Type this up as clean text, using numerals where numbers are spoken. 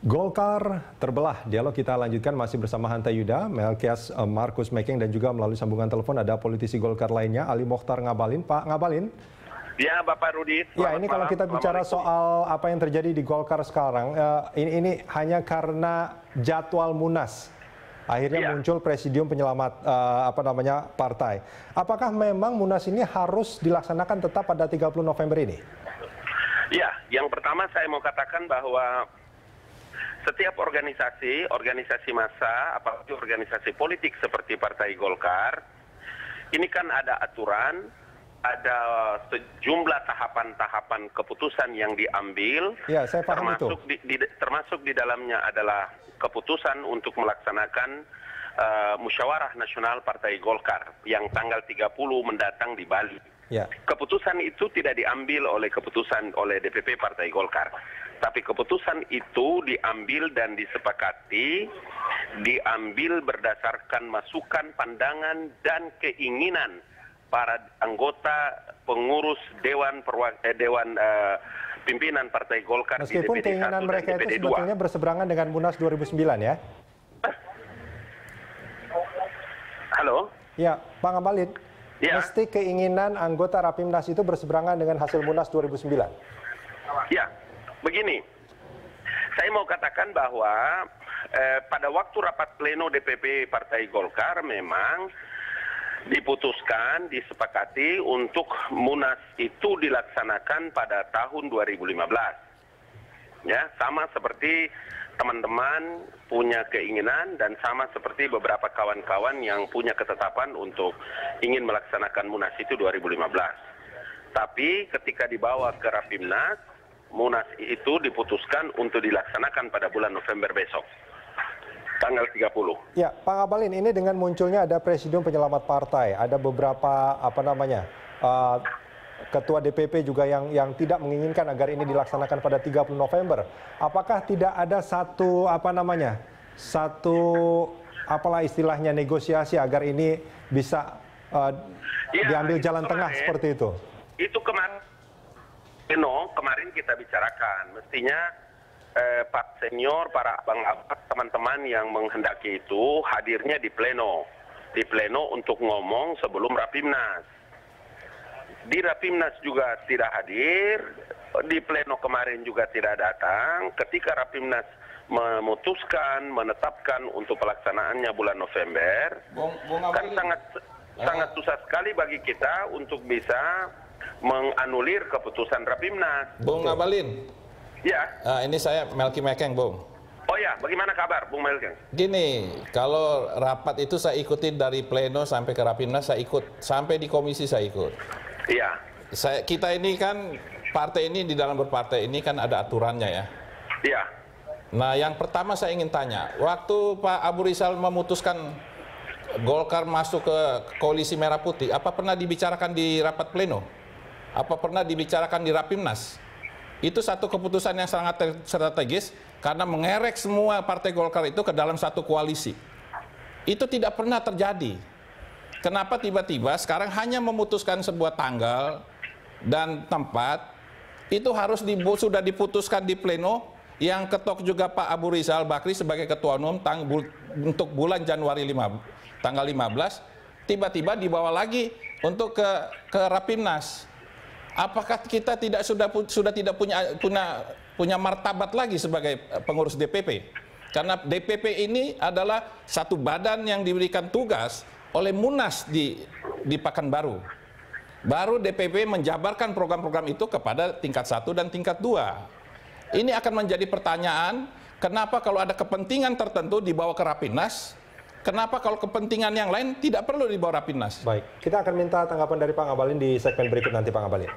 Golkar terbelah. Dialog kita lanjutkan masih bersama Hanta Yuda, Melkias Markus Mekeng, dan juga melalui sambungan telepon ada politisi Golkar lainnya, Ali Mokhtar Ngabalin. Pak Ngabalin. Ya, Bapak Rudi. Ya, ini kalau kita bicara soal apa yang terjadi di Golkar sekarang, ini hanya karena jadwal Munas. Akhirnya muncul presidium penyelamat partai. Apakah memang Munas ini harus dilaksanakan tetap pada 30 November ini? Ya, yang pertama saya mau katakan bahwa setiap organisasi massa, apalagi organisasi politik seperti Partai Golkar, ini kan ada aturan, ada sejumlah tahapan-tahapan keputusan yang diambil, ya, saya paham termasuk di dalamnya adalah keputusan untuk melaksanakan musyawarah nasional Partai Golkar yang tanggal 30 mendatang di Bali. Ya. Keputusan itu tidak diambil oleh DPP Partai Golkar, tapi keputusan itu diambil dan disepakati, diambil berdasarkan masukan, pandangan, dan keinginan para anggota pengurus Dewan Pimpinan Partai Golkar. Meskipun di DPD 1 keinginan mereka dan DPD itu sebetulnya berseberangan dengan Munas 2009 ya? Halo? Ya, Pak Ngabalin. Ya. Mesti keinginan anggota Rapimnas itu berseberangan dengan hasil Munas 2009? Ya, begini. Saya mau katakan bahwa pada waktu rapat pleno DPP Partai Golkar memang diputuskan, disepakati untuk Munas itu dilaksanakan pada tahun 2015. Ya, sama seperti teman-teman punya keinginan dan sama seperti beberapa kawan-kawan yang punya ketetapan untuk ingin melaksanakan Munas itu 2015. Tapi ketika dibawa ke Rapimnas, Munas itu diputuskan untuk dilaksanakan pada bulan November besok, tanggal 30. Ya, Pak Ngabalin, ini dengan munculnya ada Presidium Penyelamat Partai, ada beberapa Ketua DPP juga yang tidak menginginkan agar ini dilaksanakan pada 30 November. Apakah tidak ada istilahnya negosiasi agar ini bisa diambil jalan tengah seperti itu? Itu kemarin kita bicarakan, mestinya Pak Senior, para abang-abang, teman-teman yang menghendaki itu hadirnya di pleno untuk ngomong sebelum Rapimnas. Di Rapimnas juga tidak hadir, di pleno kemarin juga tidak datang. Ketika Rapimnas menetapkan untuk pelaksanaannya bulan November, kan sangat susah sekali bagi kita untuk bisa menganulir keputusan Rapimnas. Bung Ngabalin. Ya. Ini saya Melki Mekeng, Bung. Oh ya, bagaimana kabar, Bung Melki? Gini, kalau rapat itu saya ikutin dari pleno sampai ke Rapimnas, saya ikut. Sampai di komisi saya ikut. Iya. Kita ini kan, partai ini di dalam berpartai ini kan ada aturannya ya. Iya. Nah, yang pertama saya ingin tanya, waktu Pak Abu Rizal memutuskan Golkar masuk ke Koalisi Merah Putih, apa pernah dibicarakan di rapat pleno? Apa pernah dibicarakan di Rapimnas? Itu satu keputusan yang sangat strategis karena mengerek semua partai Golkar itu ke dalam satu koalisi. Itu tidak pernah terjadi. Kenapa tiba-tiba sekarang hanya memutuskan sebuah tanggal dan tempat, itu harus sudah diputuskan di pleno, yang ketok juga Pak Abu Rizal Bakri sebagai Ketua Umum untuk bulan Januari tanggal 15, tiba-tiba dibawa lagi untuk ke Rapimnas. Apakah kita sudah tidak punya martabat lagi sebagai pengurus DPP? Karena DPP ini adalah satu badan yang diberikan tugas oleh Munas di Pekanbaru. Baru DPP menjabarkan program-program itu kepada tingkat 1 dan tingkat 2. Ini akan menjadi pertanyaan, kenapa kalau ada kepentingan tertentu dibawa ke Rapimnas, kenapa kalau kepentingan yang lain tidak perlu dibawa Rapimnas? Baik, kita akan minta tanggapan dari Pak Ngabalin di segmen berikut nanti, Pak Ngabalin.